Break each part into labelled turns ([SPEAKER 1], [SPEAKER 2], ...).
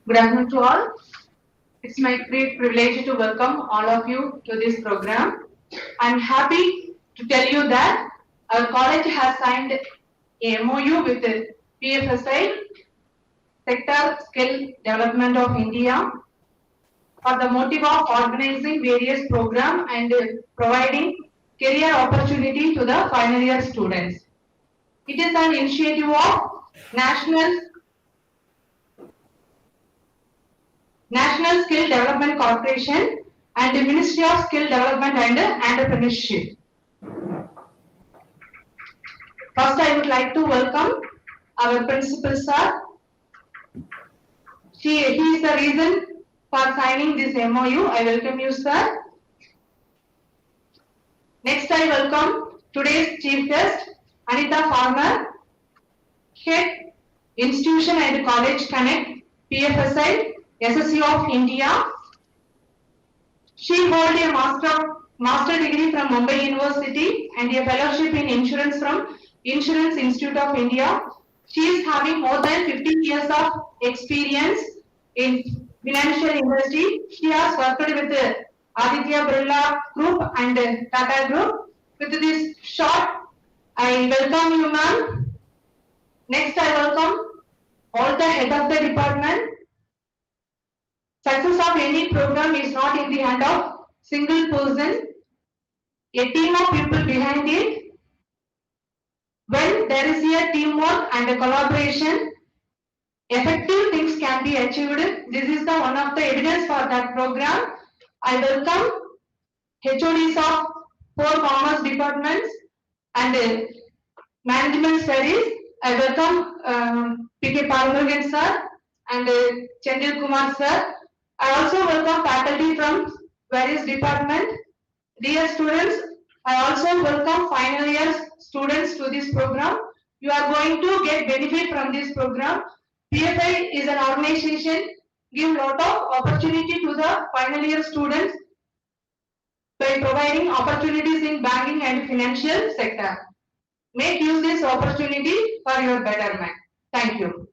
[SPEAKER 1] Good afternoon to all. It's my great privilege to welcome all of you to this program. I'm happy to tell you that our college has signed a MOU with the PFSI, Sector Skill Development of India, for the motive of organizing various programs and providing career opportunity to the final year students. It is an initiative of National National Skill Development Corporation and the Ministry of Skill Development and Entrepreneurship. First, I would like to welcome our principal sir. He is the reason for signing this MOU. I welcome you, sir. Next, I welcome today's chief guest, Anita Farmer, Head Institution and College Connect, PFSI, SSC of India. She holds a master degree from Mumbai University and a fellowship in insurance from Insurance Institute of India. She is having more than 15 years of experience in financial industry. She has worked with the Aditya Birla Group and Tata Group. With this short, I welcome you, ma'am. Next, I welcome all the head of the department. Success of any program is not in the hand of single person, a team of people behind it. When there is a teamwork and a collaboration, effective things can be achieved. This is the one of the evidence for that program. I welcome HODs of 4 commerce departments and management studies. I welcome P.K. Palmurugan sir and Chandil Kumar sir. I also welcome faculty from various departments. Dear students, I also welcome final year students to this program. You are going to get benefit from this program. PFI is an organization give lot of opportunity to the final year students by providing opportunities in banking and financial sector. Make use this opportunity for your betterment. Thank you.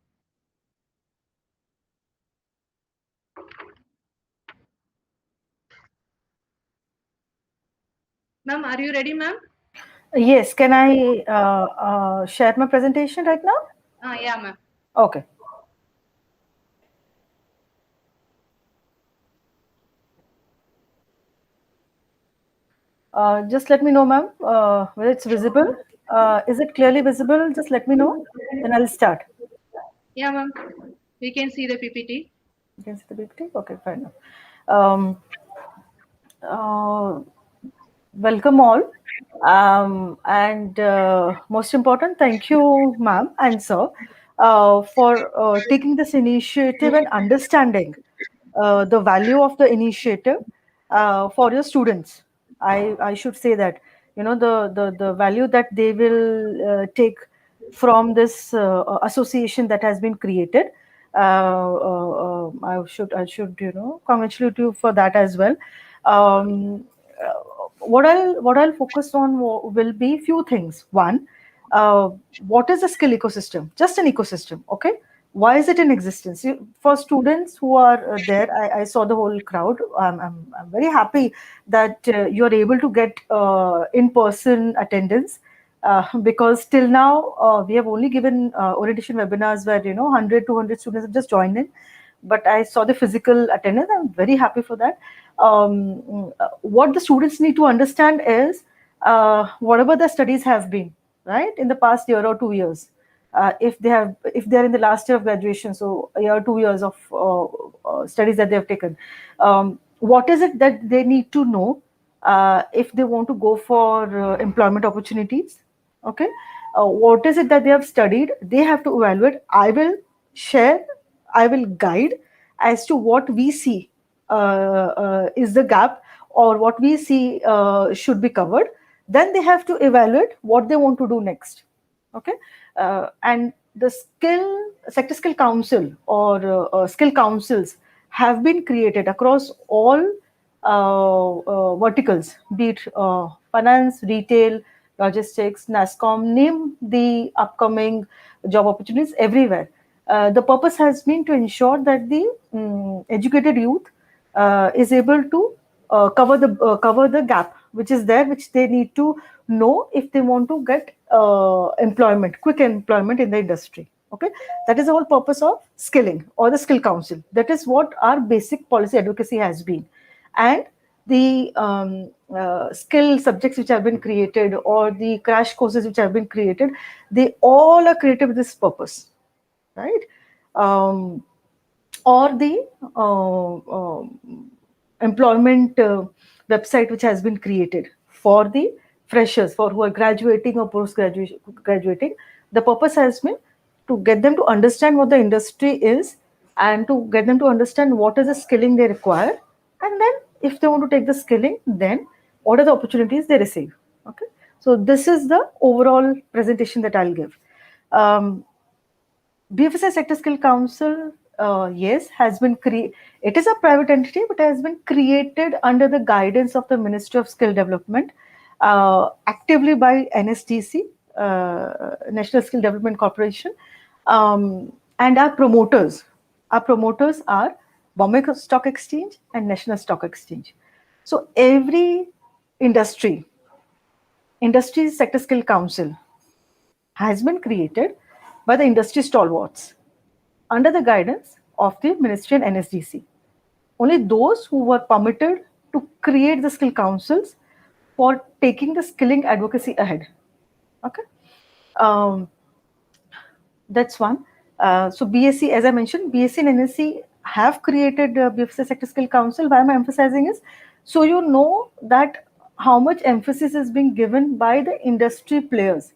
[SPEAKER 1] Ma'am, are you ready, ma'am?
[SPEAKER 2] Yes. Can I share my presentation right now?
[SPEAKER 1] Yeah, ma'am.
[SPEAKER 2] Okay. Just let me know, ma'am, whether it's visible. Is it clearly visible? Just let me know. Then I'll start.
[SPEAKER 1] Yeah, ma'am. We can see the PPT.
[SPEAKER 2] You can see the PPT? Okay, fine. Um, uh, Welcome all. And most important, thank you, ma'am and sir, for taking this initiative and understanding the value of the initiative for your students. I should say that, the value that they will take from this association that has been created. I should congratulate you for that as well. Um, what I'll focus on will be few things. One, what is a skill ecosystem? Just an ecosystem, okay? Why is it in existence? For students who are there, I saw the whole crowd. I'm very happy that you're able to get in-person attendance, because till now we have only given orientation webinars where 100 200 students have just joined in, but I saw the physical attendance. I'm very happy for that. What the students need to understand is, whatever the studies have been, right, in the past year or 2 years, if they're in the last year of graduation, so a year 2 years of studies that they have taken, what is it that they need to know if they want to go for employment opportunities? Okay, what is it that they have studied? They have to evaluate. I will share, I will guide as to what we see is the gap, or what we see should be covered. Then they have to evaluate what they want to do next. Okay, and the sector skill council, or skill councils have been created across all verticals, be it finance, retail, logistics, NASCOM, name the upcoming job opportunities everywhere. The purpose has been to ensure that the educated youth is able to cover the gap which is there, which they need to know if they want to get quick employment in the industry. Okay, that is the whole purpose of skilling or the skill council. That is what our basic policy advocacy has been. And the skill subjects which have been created or the crash courses which have been created, they all are created with this purpose, right? um, or the employment website which has been created for the freshers, for who are graduating or post graduating. The purpose has been to get them to understand what the industry is and to get them to understand what is the skilling they require, and then if they want to take the skilling, then what are the opportunities they receive. Okay, so this is the overall presentation that I'll give. BFSI Sector Skill Council, yes, has been created. It is a private entity, but has been created under the guidance of the Ministry of Skill Development, actively by NSDC, National Skill Development Corporation, and our promoters. Our promoters are Bombay Stock Exchange and National Stock Exchange. So every industry Sector Skill Council has been created by the industry stalwarts under the guidance of the Ministry and NSDC. Only those who were permitted to create the skill councils for taking the skilling advocacy ahead. Okay, that's one. So BSc, as I mentioned, BSc and NSC have created BFSI Sector Skill Council. Why am I emphasizing is so you know that how much emphasis is being given by the industry players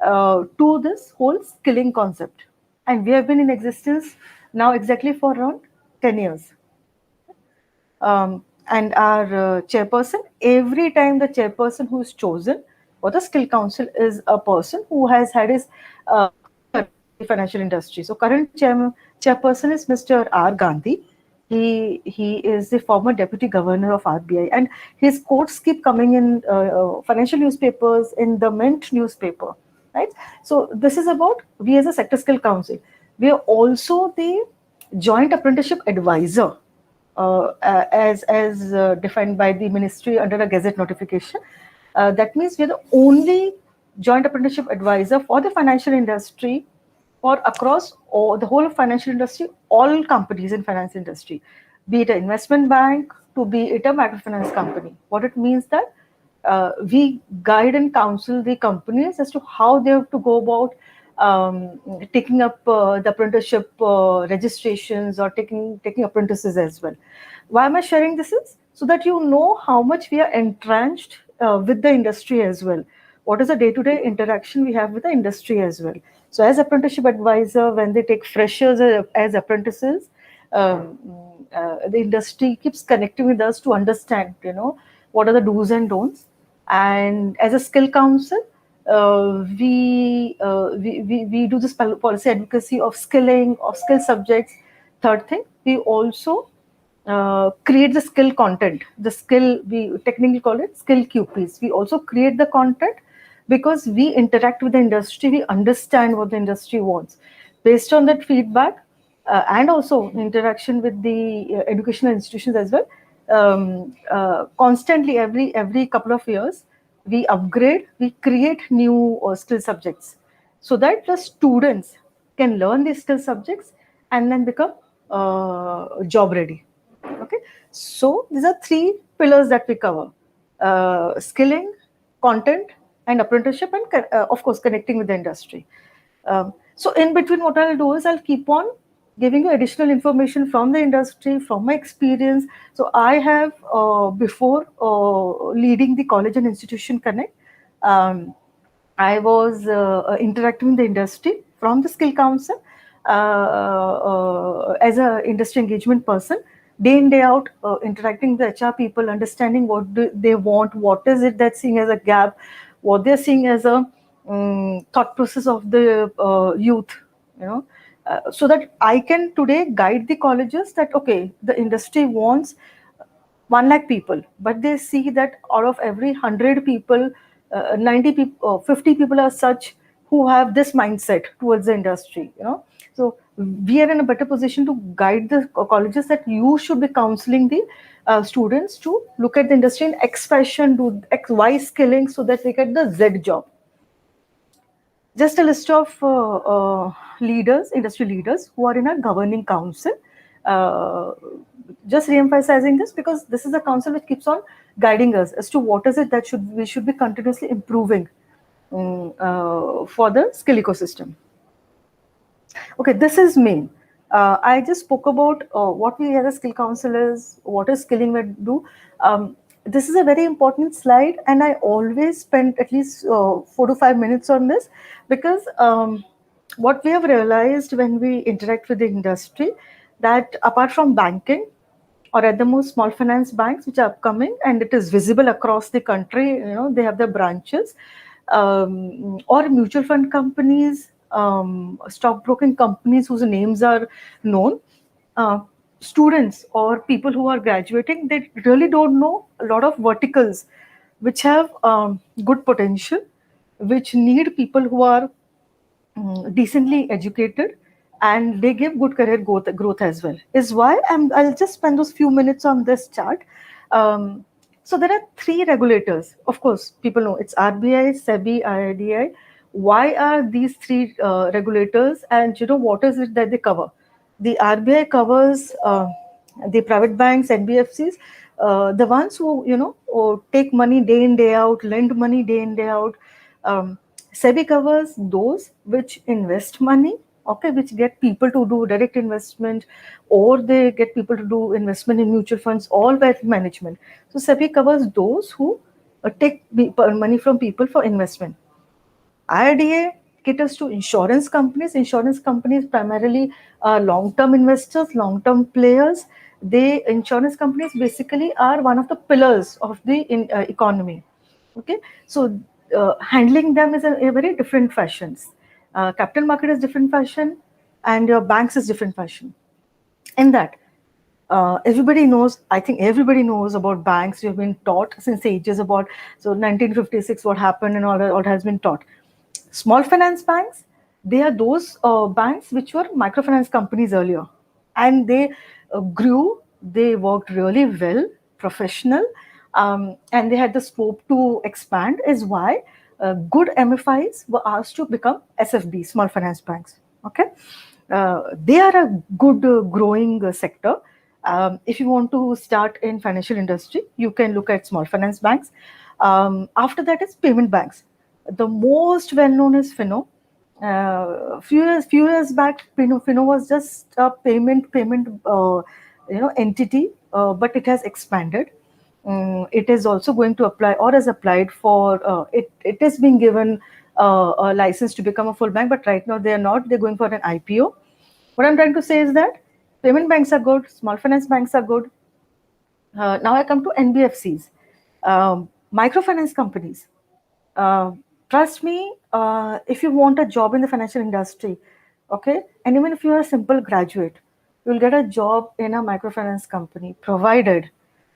[SPEAKER 2] to this whole skilling concept. And we have been in existence now exactly for around 10 years. And our chairperson, every time the chairperson who is chosen for the skill council is a person who has had his financial industry. So current chairperson is Mr. R. Gandhi. He is the former deputy governor of RBI, and his quotes keep coming in financial newspapers, in the Mint newspaper, right? So this is about we as a sector skill council. We are also the joint apprenticeship advisor, as defined by the ministry under a gazette notification. That means we are the only joint apprenticeship advisor for the financial industry, or across the whole of financial industry, all companies in finance industry, be it an investment bank to be it a microfinance company. What it means that we guide and counsel the companies as to how they have to go about taking up the apprenticeship registrations or taking apprentices as well. Why am I sharing this is so that you know how much we are entrenched with the industry as well. What is the day-to-day interaction we have with the industry as well. So as apprenticeship advisor, when they take freshers as apprentices, the industry keeps connecting with us to understand, what are the do's and don'ts. And as a skill council, we do this policy advocacy of skilling, of skill subjects. Third thing, we also create the skill content. The skill, we technically call it skill QPs. We also create the content because we interact with the industry, we understand what the industry wants. Based on that feedback, and also interaction with the educational institutions as well, constantly every couple of years, we upgrade, we create new skill subjects so that the students can learn these skill subjects and then become job ready. Okay, so these are three pillars that we cover: skilling, content, and apprenticeship, and of course connecting with the industry. So in between, what I'll do is I'll keep on giving you additional information from the industry, from my experience. So I have, before leading the College and Institution Connect, I was interacting with the industry from the Skill Council as an industry engagement person, day in, day out, interacting with HR people, understanding what do they want, what is it that's seeing as a gap, what they're seeing as a thought process of the youth, so that I can today guide the colleges that, okay, the industry wants 1 lakh people, but they see that out of every 100 people, 90 people, 50 people are such who have this mindset towards the industry, so we are in a better position to guide the colleges that you should be counseling the students to look at the industry in X fashion, do X Y skilling so that they get the Z job. Just a list of leaders, industry leaders who are in a governing council. Uh, just re-emphasizing this because this is a council which keeps on guiding us as to what is it that we should be continuously improving for the skill ecosystem. Okay, this is main. I just spoke about what we as a skill council is, what is skilling we do. This is a very important slide, and I always spend at least 4 to 5 minutes on this because what we have realized when we interact with the industry, that apart from banking, or at the most small finance banks which are upcoming and it is visible across the country, they have their branches, or mutual fund companies, stockbroking companies whose names are known. Students or people who are graduating, they really don't know a lot of verticals which have good potential, which need people who are decently educated, and they give good career growth as well, is why I'll just spend those few minutes on this chart. So there are three regulators. Of course, people know it's RBI, SEBI, IRDAI. Why are these three regulators, and what is it that they cover? The RBI covers the private banks, NBFCs, the ones who take money day in day out, lend money day in day out. SEBI covers those which invest money, okay, which get people to do direct investment, or they get people to do investment in mutual funds or wealth management. So SEBI covers those who take money from people for investment. IRDA caters to insurance companies. Insurance companies primarily are long-term investors, long-term players. Insurance companies basically are one of the pillars of the economy. Okay, so handling them is a very different fashions. Capital market is different fashion, and your banks is different fashion. In that, everybody knows, I think everybody knows about banks. You've been taught since ages about, so 1956 what happened and all that, all has been taught. Small finance banks, they are those banks which were microfinance companies earlier, and they grew, they worked really well, professional, and they had the scope to expand, is why good MFIs were asked to become SFB, small finance banks. Okay, they are a good growing sector. If you want to start in financial industry, you can look at small finance banks. After that is payment banks. The most well known is Fino. Few years back, Fino was just a payment entity, but it has expanded. It is also going to apply, or has applied for, it is being given a license to become a full bank, but right now they are not. They're going for an IPO. What I'm trying to say is that payment banks are good, small finance banks are good. Now I come to NBFCs, microfinance companies. Trust me, if you want a job in the financial industry, okay, and even if you are a simple graduate, you'll get a job in a microfinance company, provided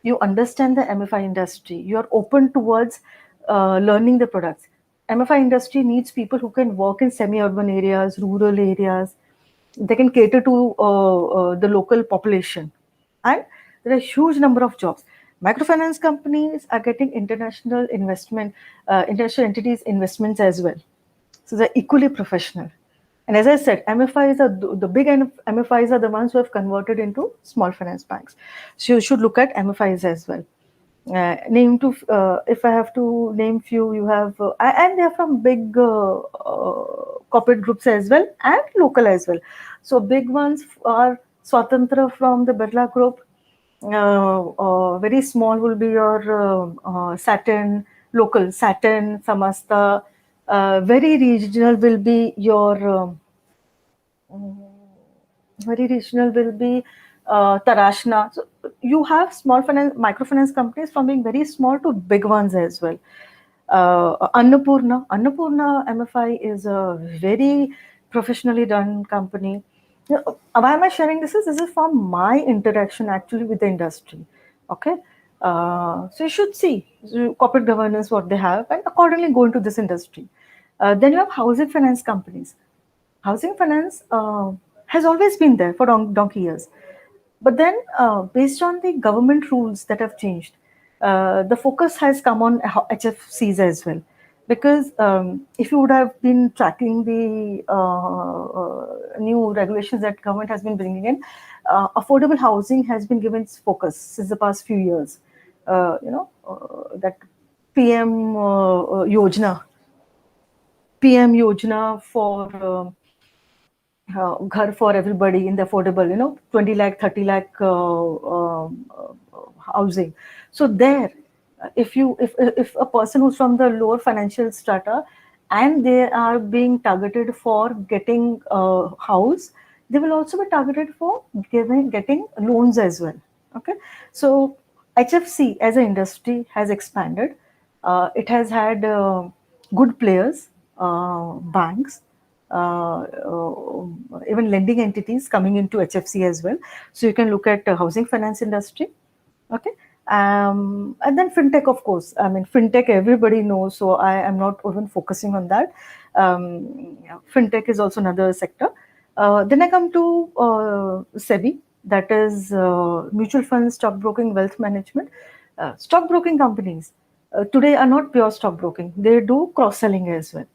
[SPEAKER 2] you understand the MFI industry, you are open towards learning the products. MFI industry needs people who can work in semi-urban areas, rural areas. They can cater to the local population, and there are a huge number of jobs. Microfinance companies are getting international investment, international entities investments as well, so they're equally professional. And as I said, MFIs are the big MFIs are the ones who have converted into small finance banks, so you should look at MFIs as well. If I have to name few, you have and they are from big corporate groups as well, and local as well. So big ones are Swatantra from the Birla Group. Very small will be your Saturn, local Saturn, Samasta. Very regional will be your very regional will be Tarashna. So you have small finance, microfinance companies from being very small to big ones as well. Annapurna MFI is a very professionally done company. Why am I sharing this? This is from my interaction actually with the industry. Okay, so you should see corporate governance what they have, and accordingly go into this industry. Then you have housing finance companies. Housing finance has always been there for donkey years. But then, based on the government rules that have changed, the focus has come on HFCs as well. Because if you would have been tracking the new regulations that government has been bringing in, affordable housing has been given its focus since the past few years. That PM Yojana, PM Yojana for ghar for everybody in the affordable, 20 lakh, 30 lakh housing. So there, if a person who's from the lower financial strata and they are being targeted for getting a house, they will also be targeted for getting loans as well. Okay, so HFC as an industry has expanded. It has had good players, banks, even lending entities coming into HFC as well. So you can look at housing finance industry. Okay. And then fintech, of course. I mean, fintech everybody knows, so I am not even focusing on that. Fintech is also another sector. Then I come to SEBI, that is mutual funds, stockbroking, wealth management. Stockbroking companies today are not pure stockbroking; they do cross selling as well.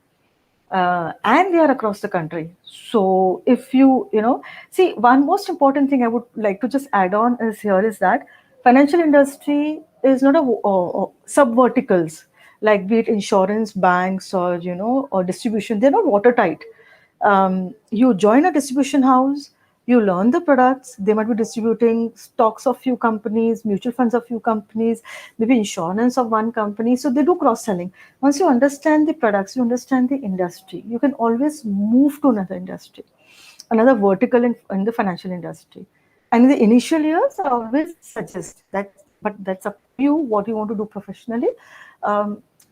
[SPEAKER 2] And they are across the country. So if see, one most important thing I would like to just add on is here is that financial industry is not a sub verticals, like be it insurance, banks, or or distribution. They're not watertight. You join a distribution house, you learn the products. They might be distributing stocks of few companies, mutual funds of few companies, maybe insurance of one company. So they do cross selling. Once you understand the products, you understand the industry, you can always move to another industry, another vertical in the financial industry. And in the initial years, I always suggest that, but that's up to you what you want to do professionally.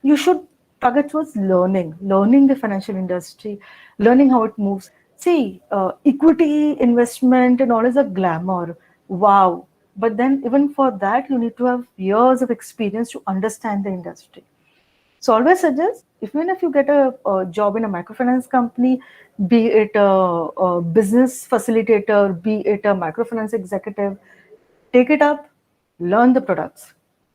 [SPEAKER 2] You should target towards learning the financial industry, learning how it moves. See, equity investment and all is a glamour. Wow. But then, even for that, you need to have years of experience to understand the industry. So always suggest, even if you get a job in a microfinance company, be it a business facilitator, be it a microfinance executive, take it up, learn the products,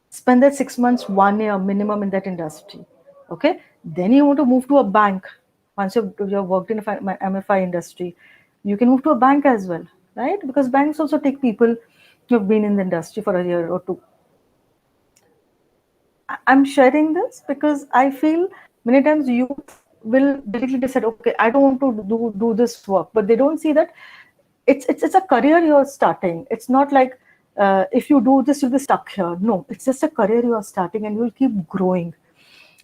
[SPEAKER 2] spend that 6 months, 1 year minimum in that industry. Okay, then you want to move to a bank. Once you've worked in a MFI industry, you can move to a bank as well, right? Because banks also take people who've been in the industry for a year or two. I'm sharing this because I feel many times youth will directly decide, okay, I don't want to do this work, but they don't see that it's a career you're starting. It's not like if you do this, you'll be stuck here. No, it's just a career you are starting and you'll keep growing.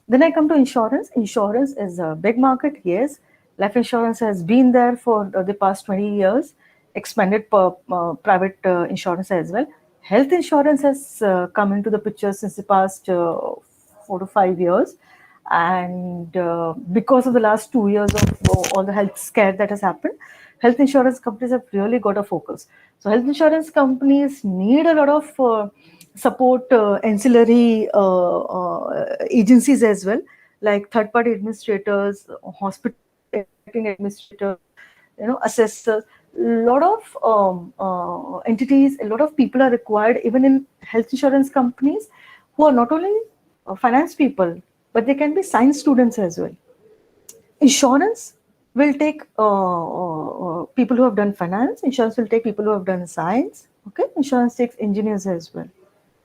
[SPEAKER 2] Then I come to insurance. Insurance is a big market, yes. Life insurance has been there for the past 20 years, expanded private insurance as well. Health insurance has come into the picture since the past 4 to 5 years. And because of the last 2 years of all the health scare that has happened, health insurance companies have really got a focus. So health insurance companies need a lot of support, ancillary agencies as well, like third-party administrators, hospital administrators, assessors. A lot of entities, a lot of people are required even in health insurance companies, who are not only finance people, but they can be science students as well. Insurance will take people who have done finance. Insurance will take people who have done science. Okay, insurance takes engineers as well.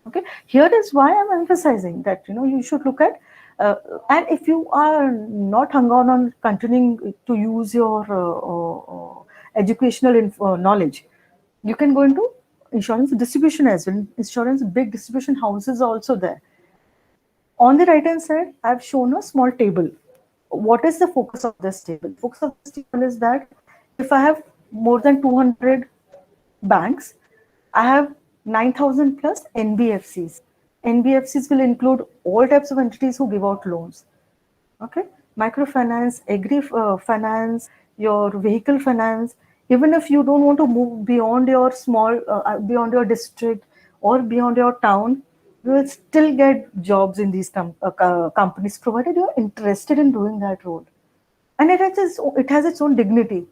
[SPEAKER 2] Okay, here is why I'm emphasizing that you should look at, and if you are not hung on continuing to use your educational knowledge, you can go into insurance distribution as well. Insurance big distribution houses are also there. On the right hand side, I've shown a small table. What is the focus of this table? Focus of this table is that if I have more than 200 banks, I have 9,000 plus NBFCs. NBFCs will include all types of entities who give out loans. Okay, microfinance, agri finance, your vehicle finance. Even if you don't want to move beyond your beyond your district or beyond your town, you will still get jobs in these companies, provided you're interested in doing that role. and it has its own dignity.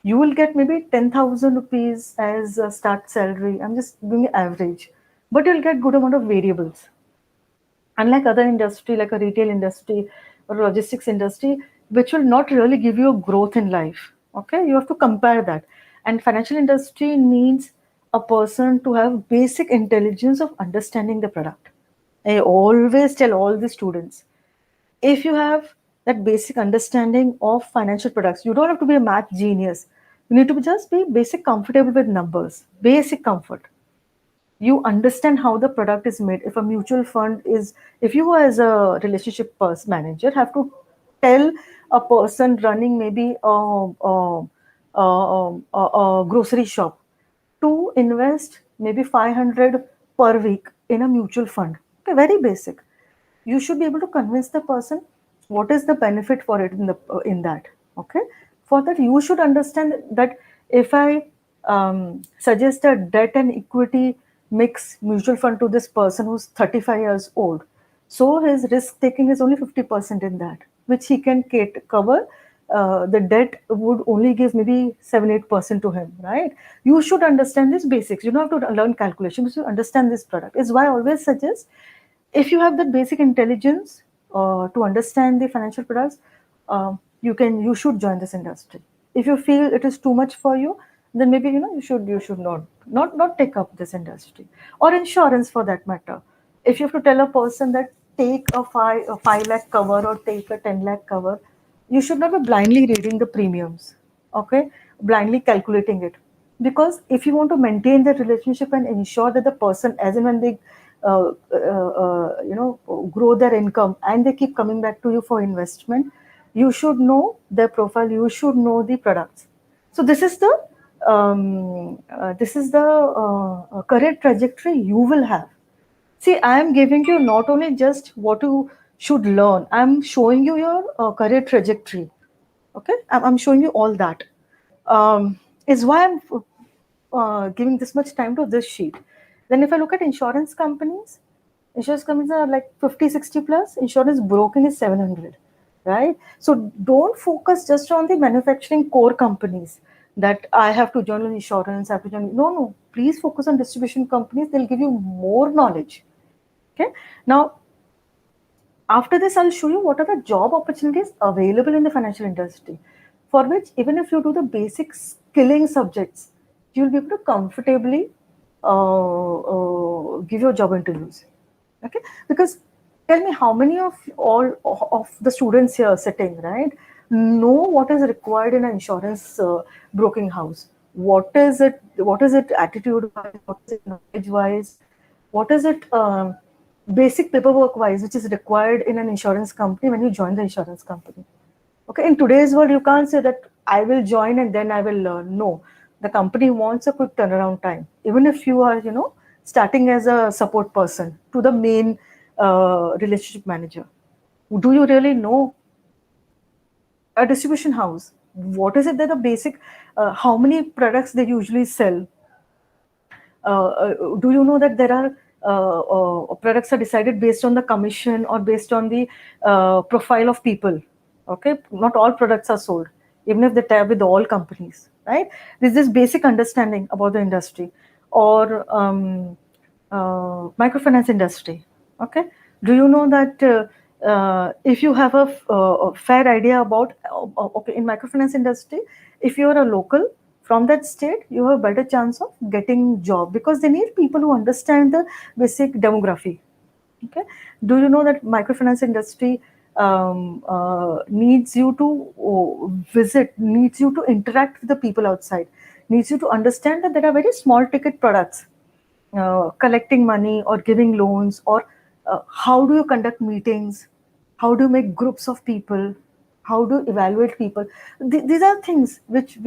[SPEAKER 2] You will get maybe 10,000 rupees as a start salary. I'm just doing average, but you'll get good amount of variables. Unlike other industry like a retail industry or logistics industry, which will not really give you a growth in life. Okay, you have to compare that. And financial industry needs a person to have basic intelligence of understanding the product. I always tell all the students, if you have that basic understanding of financial products, you don't have to be a math genius. You need to just be basic comfortable with numbers, basic comfort. You understand how the product is made. If a mutual fund is, if you as a relationship manager have to tell a person running maybe a grocery shop to invest maybe 500 per week in a mutual fund, okay, very basic, you should be able to convince the person what is the benefit for it in that. Okay, for that you should understand that if I suggest a debt and equity mix mutual fund to this person who's 35 years old, so his risk taking is only 50% in that, which he can cover. The debt would only give maybe 7-8% to him, right? You should understand these basics. You don't have to learn calculation, but you understand this product. Is why I always suggest, if you have that basic intelligence to understand the financial products, you should join this industry. If you feel it is too much for you, then maybe you should not take up this industry, or insurance for that matter. If you have to tell a person that take a 5 lakh cover or take a 10 lakh cover, you should not be blindly reading the premiums, okay, blindly calculating it. Because if you want to maintain that relationship and ensure that the person, as and when they grow their income and they keep coming back to you for investment, you should know their profile, you should know the products. So this is the career trajectory you will have. See, I am giving you not only just what you should learn, I'm showing you your career trajectory. Okay, I'm showing you all that. Is why I'm giving this much time to this sheet. Then if I look at insurance companies are like 50, 60 plus, insurance broking is 700, right? So don't focus just on the manufacturing core companies that I have to join insurance, I have to join. No, no, please focus on distribution companies. They'll give you more knowledge. Okay. Now, after this, I'll show you what are the job opportunities available in the financial industry, for which even if you do the basic skilling subjects, you'll be able to comfortably give your job interviews. Okay, because tell me how many of all of the students here sitting, right, know what is required in an insurance broking house? What is it? What is it attitude wise? What is it knowledge wise? What is it basic paperwork wise, which is required in an insurance company when you join the insurance company? Okay, in today's world, you can't say that I will join and then I will learn. No, the company wants a quick turnaround time. Even if you are, starting as a support person to the main relationship manager, do you really know a distribution house? What is it that the basic, how many products they usually sell? Do you know that there are products are decided based on the commission or based on the profile of people? Okay, not all products are sold, even if they tie up with all companies, right? There's this basic understanding about the industry. Or microfinance industry. Okay, do you know that if you have a fair idea about okay, in microfinance industry, if you are a local from that state, you have a better chance of getting job, because they need people who understand the basic demography. Okay, do you know that microfinance industry needs you to visit, needs you to interact with the people outside, needs you to understand that there are very small ticket products, collecting money or giving loans, or how do you conduct meetings, how do you make groups of people, how do you evaluate people. These are things which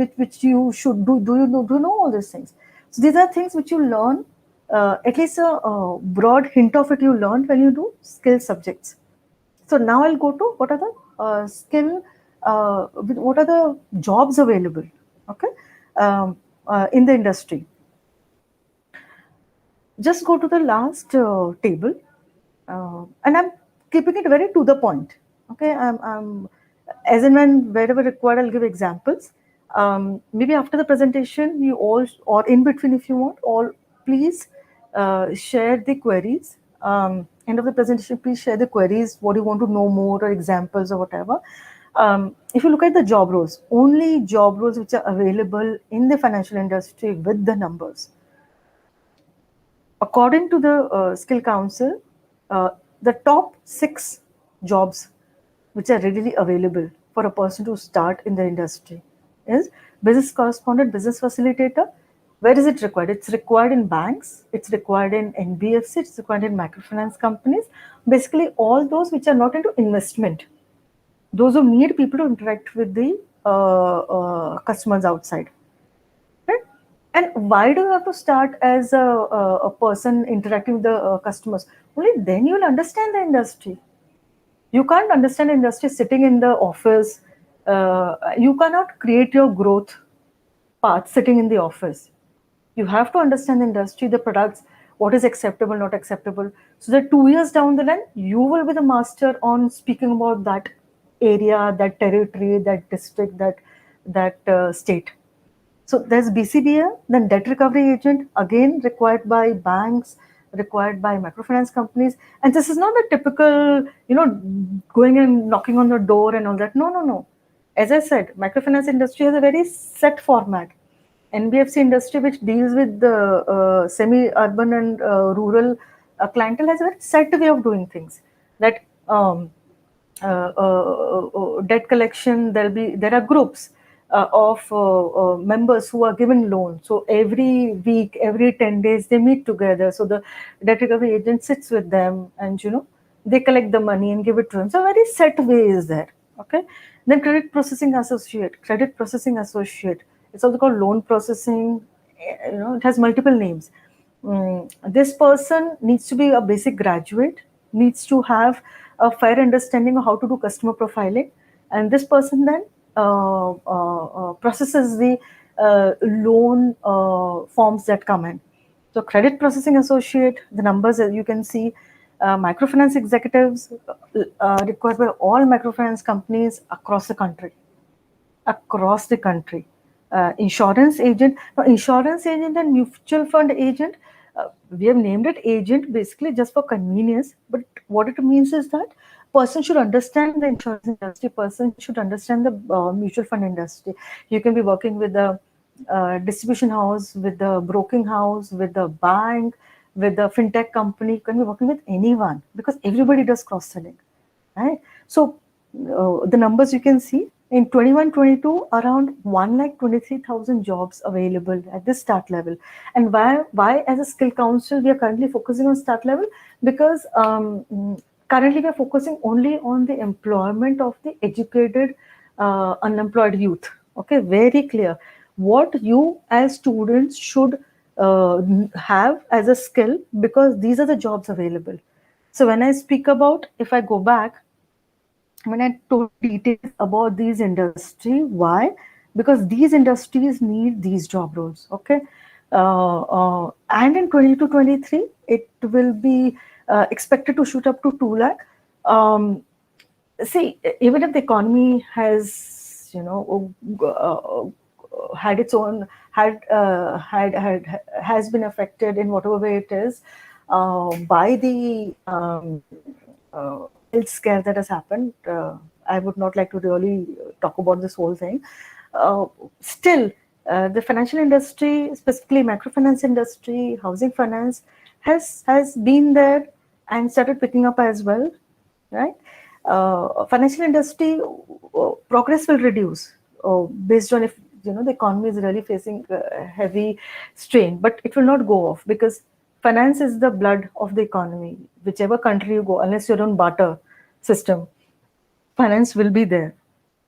[SPEAKER 2] you should do. Do you know all these things? So these are things which you learn, at least a broad hint of it you learn when you do skill subjects. So now I'll go to what are the what are the jobs available, okay, in the industry. Just go to the last table, and I'm keeping it very to the point. Okay, I'm As and when, wherever required, I'll give examples. Maybe after the presentation, you all, or in between if you want, all please share the queries. End of the presentation, please share the queries, what you want to know more, or examples or whatever. If you look at the job roles, only job roles which are available in the financial industry with the numbers. According to the Skill Council, the top 6 jobs which are readily available for a person to start in the industry is business correspondent, business facilitator. Where is it required? It's required in banks, it's required in NBFC, it's required in microfinance companies. Basically, all those which are not into investment, those who need people to interact with the customers outside. Right? And why do you have to start as a person interacting with the customers? Only then you will understand the industry. You can't understand the industry sitting in the office. You cannot create your growth path sitting in the office. You have to understand the industry, the products, what is acceptable, not acceptable. So that 2 years down the line, you will be the master on speaking about that area, that territory, that district, that state. So there's BCBA, then debt recovery agent, again required by banks, required by microfinance companies. And this is not a typical, going and knocking on the door and all that. No, no, no. As I said, microfinance industry has a very set format. NBFC industry, which deals with the semi-urban and rural clientele, has a very set way of doing things. That debt collection, there are groups of members who are given loans. So every week, every 10 days, they meet together. So the debt recovery agent sits with them, and they collect the money and give it to them. So a very set way is there. Okay. Then credit processing associate, it's also called loan processing. It has multiple names. This person needs to be a basic graduate, needs to have a fair understanding of how to do customer profiling, and this person then processes the loan forms that come in. So credit processing associate, the numbers that you can see, microfinance executives required by all microfinance companies across the country. Insurance agent. Now, insurance agent and mutual fund agent, we have named it agent basically just for convenience. But what it means is that person should understand the insurance industry. Person should understand the mutual fund industry. You can be working with the distribution house, with the broking house, with the bank, with the fintech company. You can be working with anyone because everybody does cross selling, right? So the numbers you can see in 21-22, around 1,23,000 jobs available at this start level. And why as a Skill Council we are currently focusing on start level? Because currently we are focusing only on the employment of the educated unemployed youth. Okay, very clear what you as students should have as a skill, because these are the jobs available. So when I speak about, if I go back, when I told details about these industry, why? Because these industries need these job roles. Okay, and in 2022-23, it will be expected to shoot up to 2 lakh. See, even if the economy has, had its own has been affected in whatever way it is by the health scare that has happened. I would not like to really talk about this whole thing. Still, the financial industry, specifically microfinance industry, housing finance, has been there and started picking up as well, right? Financial industry progress will reduce based on if the economy is really facing heavy strain, but it will not go off because finance is the blood of the economy. Whichever country you go, unless you're on barter system, finance will be there.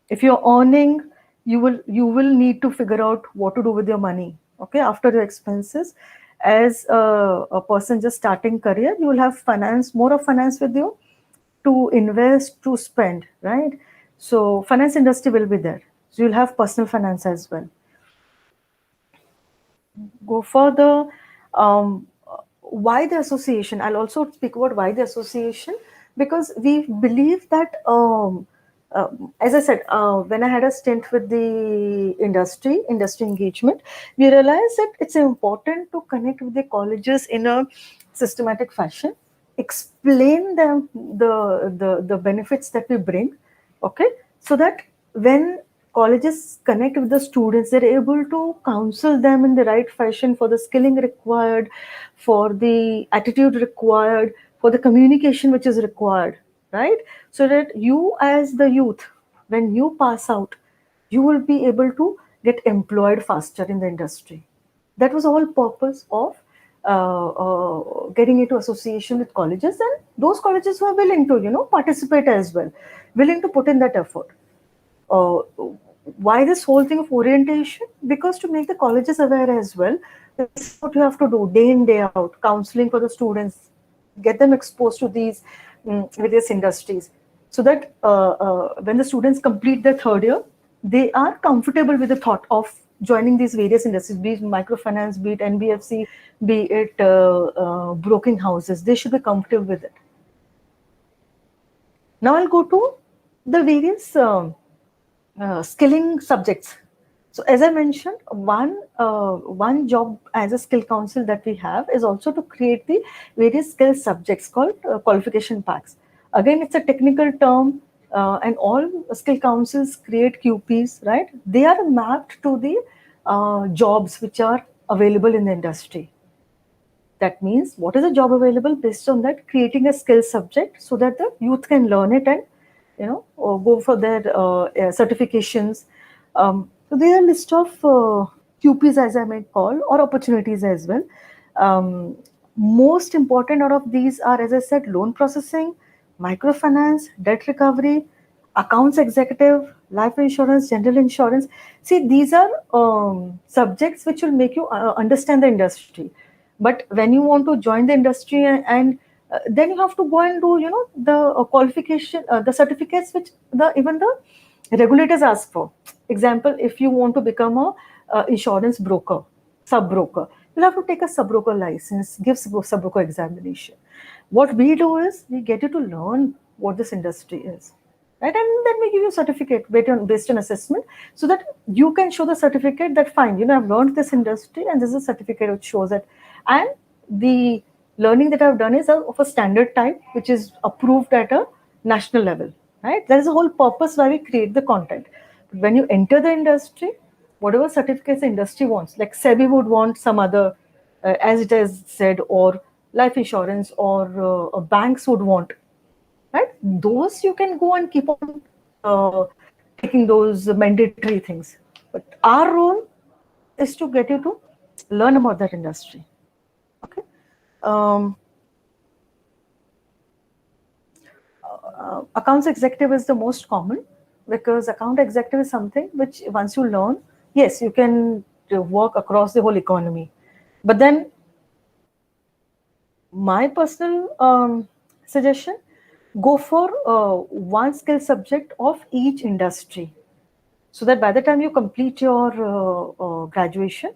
[SPEAKER 2] If you're earning, you will need to figure out what to do with your money. Okay, after your expenses, as a person just starting career, you will have more of finance with you to invest, to spend, right? So finance industry will be there. So you'll have personal finance as well. Go further. Why the association? I'll also speak about why the association, because we believe that as I said, when I had a stint with the industry engagement, we realized that it's important to connect with the colleges in a systematic fashion, explain them the benefits that we bring, okay, so that when colleges connect with the students, they're able to counsel them in the right fashion for the skilling required, for the attitude required, for the communication which is required, right? So that you as the youth, when you pass out, you will be able to get employed faster in the industry. That was the whole purpose of getting into association with colleges, and those colleges who are willing to, participate as well, willing to put in that effort. uh, why this whole thing of orientation? Because to make the colleges aware as well, this is what you have to do day in day out, counseling for the students, get them exposed to these various industries, so that when the students complete their third year, they are comfortable with the thought of joining these various industries, be it microfinance, be it NBFC, be it broking houses. They should be comfortable with it. Now I'll go to the various skilling subjects. So as I mentioned, one job as a skill council that we have is also to create the various skill subjects called qualification packs. Again, it's a technical term, and all skill councils create QPs, right? They are mapped to the jobs which are available in the industry. That means what is a job available, based on that creating a skill subject so that the youth can learn it and go for their certifications. So there are a list of QPs, as I might call, or opportunities as well. Most important out of these are, as I said, loan processing, microfinance, debt recovery, accounts executive, life insurance, general insurance. See, these are subjects which will make you understand the industry. But when you want to join the industry, and then you have to go and do, the qualification, the certificates which even the regulators ask for. Example, if you want to become a insurance broker, sub broker, you'll have to take a sub broker license, give sub broker examination. What we do is we get you to learn what this industry is, right? And then we give you a certificate based on assessment, so that you can show the certificate that fine, I've learned this industry, and this is a certificate which shows it. And the learning that I've done is of a standard type, which is approved at a national level, right? That is the whole purpose why we create the content. When you enter the industry, whatever certificates the industry wants, like SEBI would want some other, as it has said, or life insurance, or banks would want, right? Those you can go and keep on taking those mandatory things. But our role is to get you to learn about that industry. Okay. Accounts executive is the most common, because account executive is something which once you learn, yes, you can work across the whole economy. But then my personal suggestion, go for one skill subject of each industry, so that by the time you complete your graduation,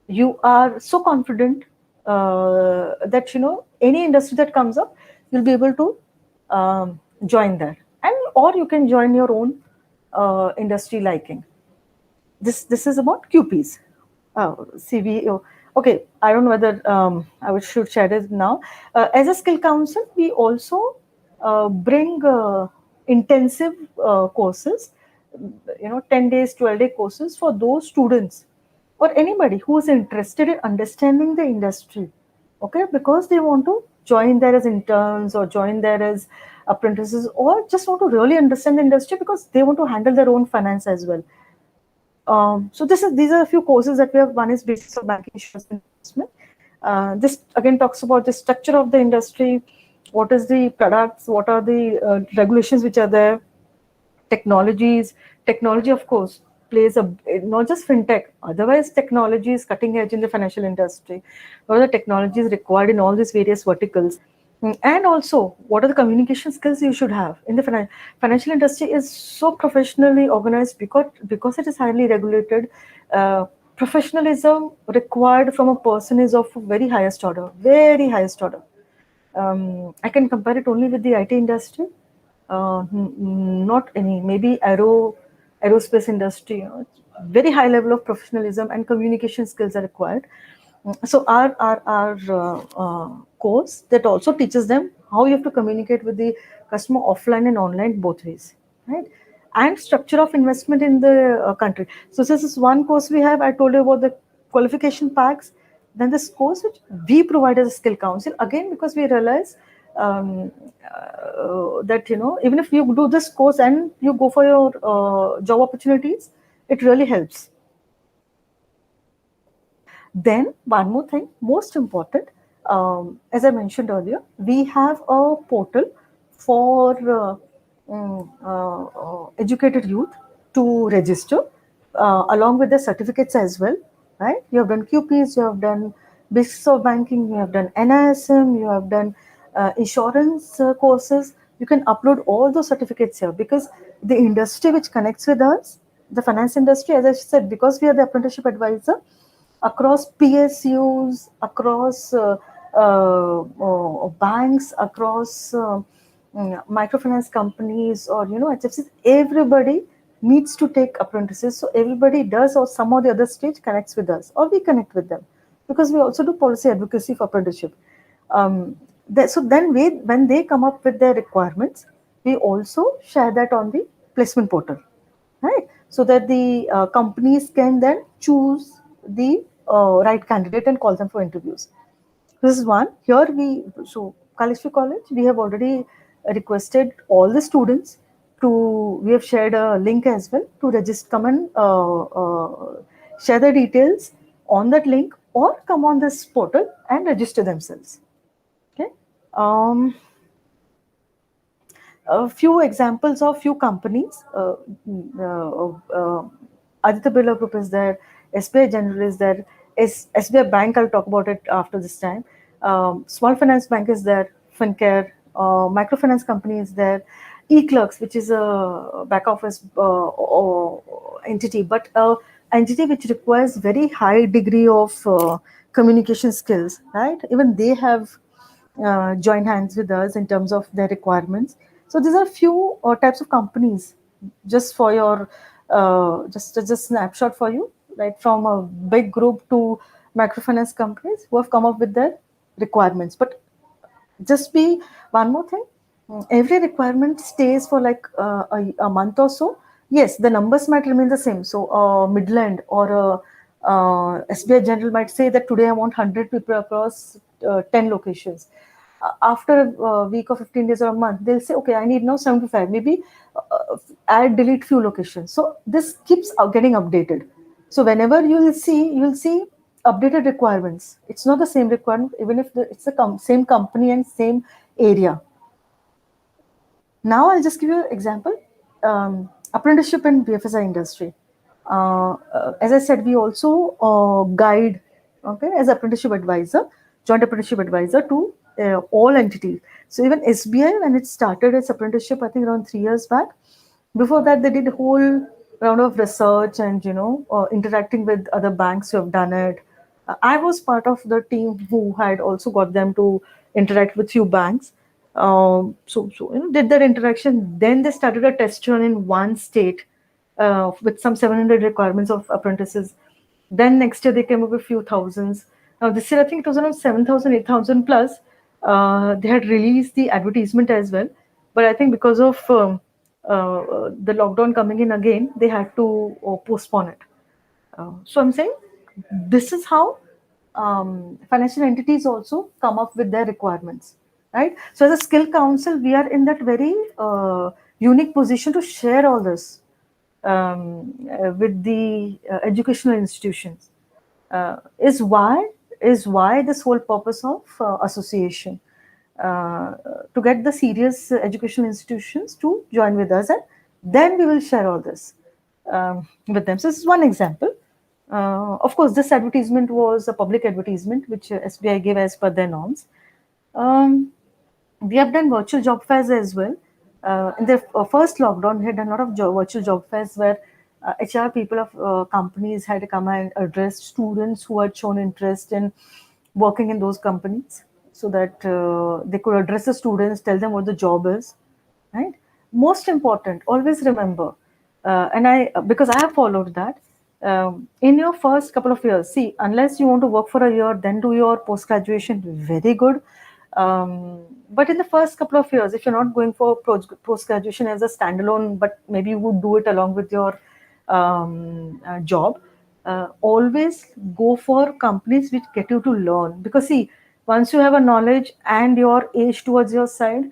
[SPEAKER 2] you are so confident that any industry that comes up, you'll be able to join there, and or you can join your own industry liking. This is about QPs. CVO. Okay, I don't know whether I should share this now. As a skill council, we also bring intensive courses, 10 days, 12-day courses for those students or anybody who is interested in understanding the industry. Okay, because they want to join there as interns or join there as apprentices, or just want to really understand the industry because they want to handle their own finance as well. So these are a few courses that we have. One is Basics of Banking, Insurance, and Investment. This again talks about the structure of the industry, what is the products, what are the regulations which are there, technologies. Technology, of course, plays not just fintech. Otherwise, technology is cutting edge in the financial industry. What are the technologies required in all these various verticals? And also, what are the communication skills you should have in the financial industry? Is so professionally organized because it is highly regulated. Professionalism required from a person is of very highest order, very highest order. I can compare it only with the IT industry. not any, maybe aerospace industry, very high level of professionalism and communication skills are required. So our course that also teaches them how you have to communicate with the customer offline and online both ways, right? And structure of investment in the country. So this is one course we have. I told you about the qualification packs. Then this course which we provide as a skill council, again because we realize that even if you do this course and you go for your job opportunities, it really helps. Then one more thing, most important, as I mentioned earlier, we have a portal for educated youth to register along with the certificates as well, right? You have done QPs, you have done basics of banking, you have done NISM, you have done insurance courses. You can upload all those certificates here because the industry which connects with us, the finance industry, as I said, because we are the apprenticeship advisor, across PSUs, across banks, across microfinance companies, or HFCs, everybody needs to take apprentices. So everybody does, or some or the other stage connects with us, or we connect with them, because we also do policy advocacy for apprenticeship. So then when they come up with their requirements, we also share that on the placement portal, right? So that the companies can then choose the right candidate and call them for interviews. This is one. Here so Kalishwi College, we have already requested all the students we have shared a link as well to register, come and share the details on that link or come on this portal and register themselves. Okay. A few examples of few companies. Aditya Birla Group is there, SBI General is there, SBI Bank, I'll talk about it after this time. Small Finance Bank is there, FinCare, Microfinance Company is there, eClerx, which is a back office entity, but entity which requires very high degree of communication skills, right? Even they have join hands with us in terms of their requirements. So these are few types of companies, just for your just a snapshot for you, right? From a big group to microfinance companies who have come up with their requirements. But just be one more thing, every requirement stays for like a month or so. Yes, the numbers might remain the same. So Midland or SBI General might say that today I want 100 people across 10 locations. After a week or 15 days or a month, they'll say, okay, I need now 75, maybe add, delete few locations. So this keeps getting updated. So whenever you'll see updated requirements. It's not the same requirement, even if it's the same company and same area. Now I'll just give you an example. Apprenticeship in BFSI industry. As I said, we also guide, okay, as apprenticeship advisor, joint apprenticeship advisor to all entities. So even SBI, when it started its apprenticeship, I think around 3 years back, before that they did a whole round of research and interacting with other banks who have done it. I was part of the team who had also got them to interact with few banks. So did that interaction. Then they started a test run in one state with some 700 requirements of apprentices. Then next year they came up with a few thousands. Now this year I think it was around 7,000, 8,000 plus. They had released the advertisement as well, but I think because of the lockdown coming in again, they had to postpone it. So I'm saying this is how financial entities also come up with their requirements, right? So as a skill council, we are in that very unique position to share all this with the educational institutions. Is why this whole purpose of association, to get the serious educational institutions to join with us, and then we will share all this with them. So this is one example. Of course, this advertisement was a public advertisement which SBI gave as per their norms. We have done virtual job fairs as well. In the first lockdown, we had done a lot of virtual job fairs where HR people of companies had to come and address students who had shown interest in working in those companies, so that they could address the students, tell them what the job is, right? most important, always remember, and I because I have followed that. In your first couple of years, see, unless you want to work for a year, then do your post graduation, very good. But in the first couple of years, if you're not going for post graduation as a standalone, but maybe you would do it along with your job, always go for companies which get you to learn. Because see, once you have a knowledge and your age towards your side,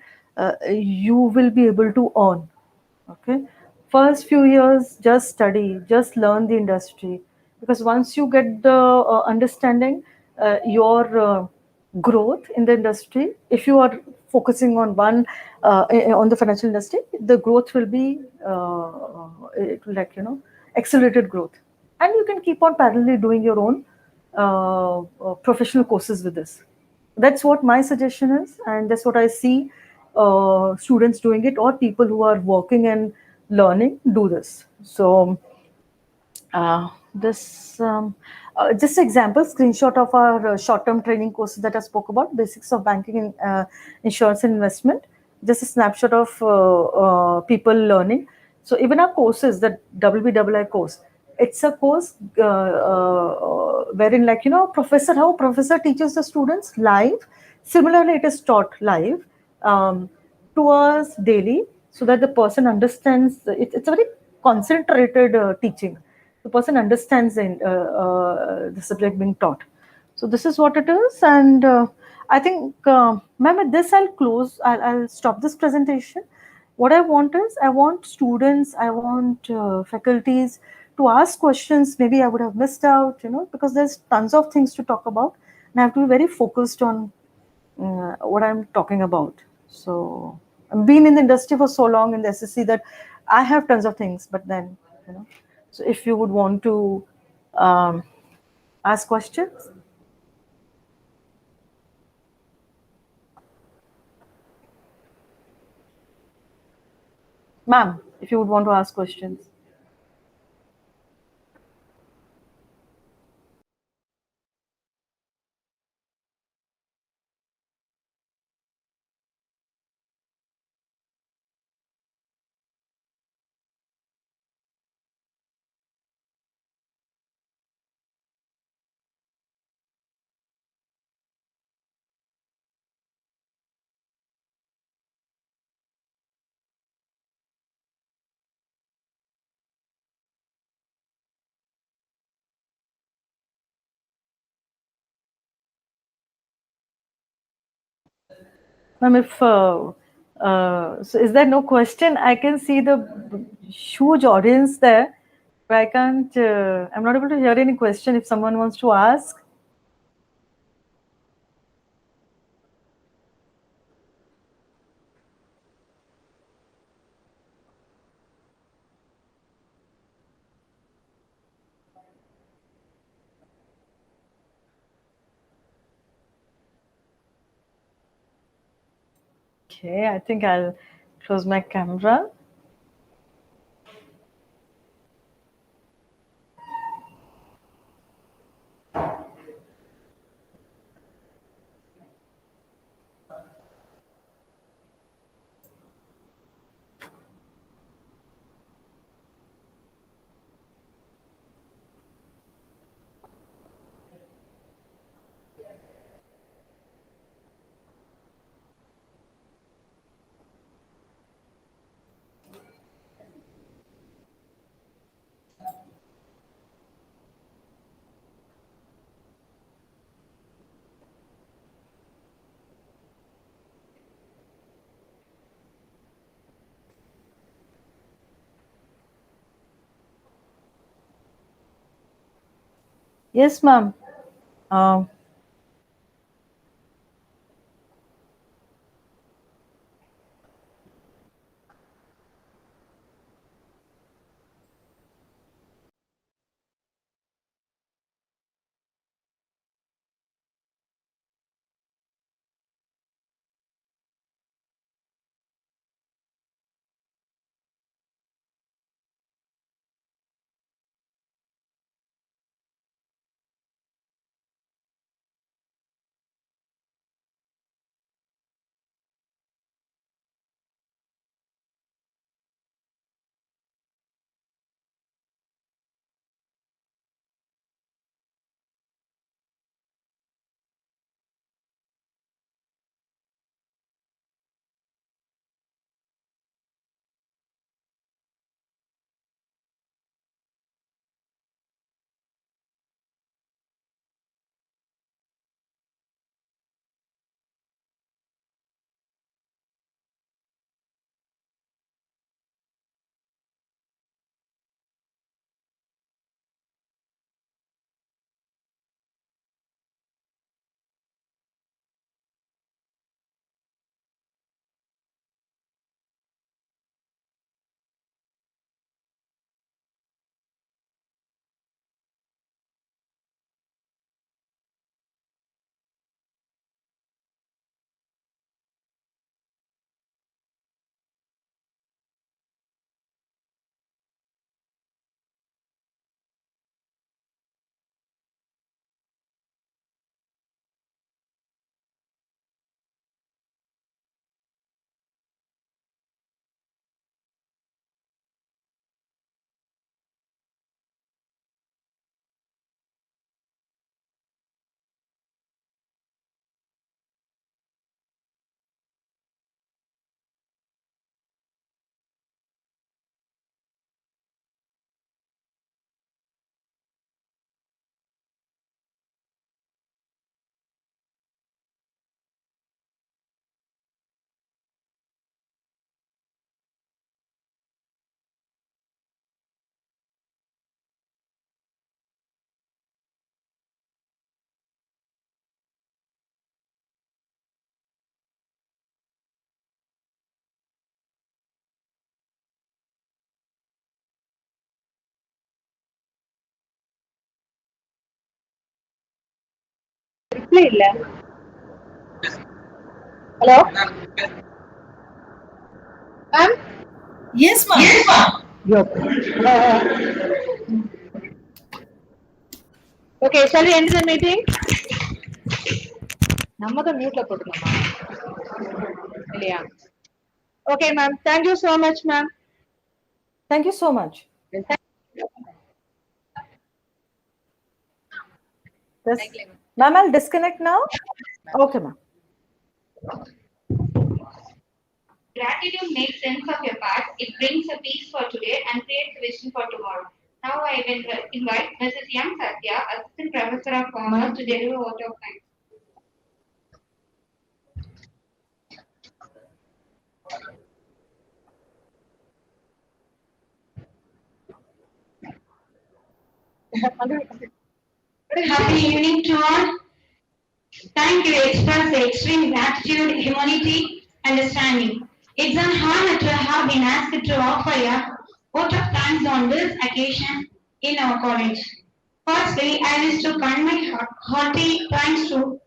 [SPEAKER 2] you will be able to earn. Okay, first few years just study, just learn the industry, because once you get the understanding, your growth in the industry, if you are focusing on one on the financial industry, the growth will be it will, like, accelerated growth, and you can keep on parallelly doing your own professional courses with this. That's what my suggestion is, and that's what I see students doing it, or people who are working and learning do this. So this just example screenshot of our short-term training courses that I spoke about, basics of banking and insurance and investment. Just a snapshot of people learning. So even our courses, the WBII course, it's a course wherein, like, professor, how professor teaches the students live. Similarly, it is taught live to us daily, so that the person understands. It's a very concentrated teaching. The person understands the subject being taught. So this is what it is, and I think, ma'am, with this I'll close. I'll stop this presentation. What I want is, I want students, I want faculties to ask questions. Maybe I would have missed out, because there's tons of things to talk about, and I have to be very focused on what I'm talking about. So I've been in the industry for so long in the SSC that I have tons of things, but then, so if you would want to um, ask questions. Ma'am, if you would want to ask questions. Ma'am, if so, is there no question? I can see the huge audience there, but I can't. I'm not able to hear any question. If someone wants to ask, okay. I think I'll close my camera. Yes, ma'am. Um, display illa. Hello? Ma'am?
[SPEAKER 3] Yes, ma'am.
[SPEAKER 2] Yep. Okay, shall we end the meeting? Namada mute la potukamma. Illaya. Okay, ma'am. Thank you so much, ma'am. Thank you so much. Ma'am, I'll disconnect now. Okay, ma'am.
[SPEAKER 4] Gratitude makes sense of your past. It brings a peace for today and creates a vision for tomorrow. Now I will invite Mrs. M. Satya, Assistant Professor of Commerce, to deliver a vote of thanks. Happy evening to all. Thank you. Express the extreme gratitude, humanity, understanding. It's an honor to have been asked to offer a vote of thanks on this occasion in our college. Firstly, I wish to convey hearty thanks to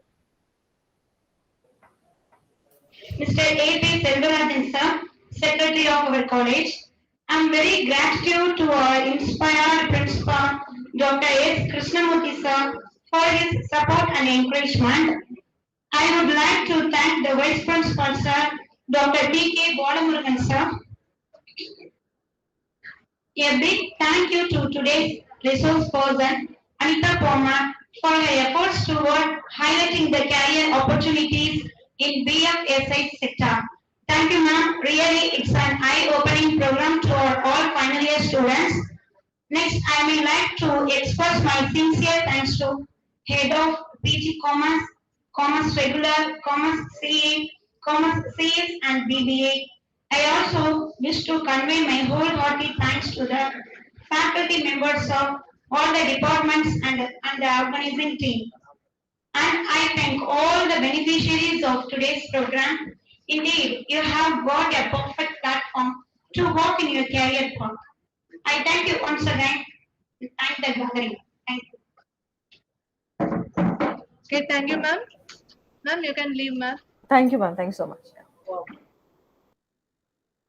[SPEAKER 4] Mr. A.P. Selvarajan sir, Secretary of our college. I'm very gratitude to our inspired principal, Dr. S. Krishnamurthy sir, for his support and encouragement. I would like to thank the Vice Principal sir, Dr. T.K. Balamurugan sir. A big thank you to today's resource person, Anita Poma, for her efforts toward highlighting the career opportunities in BFSI sector. Thank you, ma'am. Really, it's an eye-opening program to our all final year students. Next, I would like to express my sincere thanks to Head of PG Commerce, Commerce Regular, Commerce CA, Commerce CS and BBA. I also wish to convey my wholehearted thanks to the faculty members of all the departments and the organizing team. And I thank all the beneficiaries of today's program. Indeed, you have got a perfect platform to walk in your career path. I thank you once again. Thank the gathering. Thank you.
[SPEAKER 1] Okay, thank you, ma'am. Ma'am, you can leave, ma'am.
[SPEAKER 2] Thank you, ma'am. Thank you so much.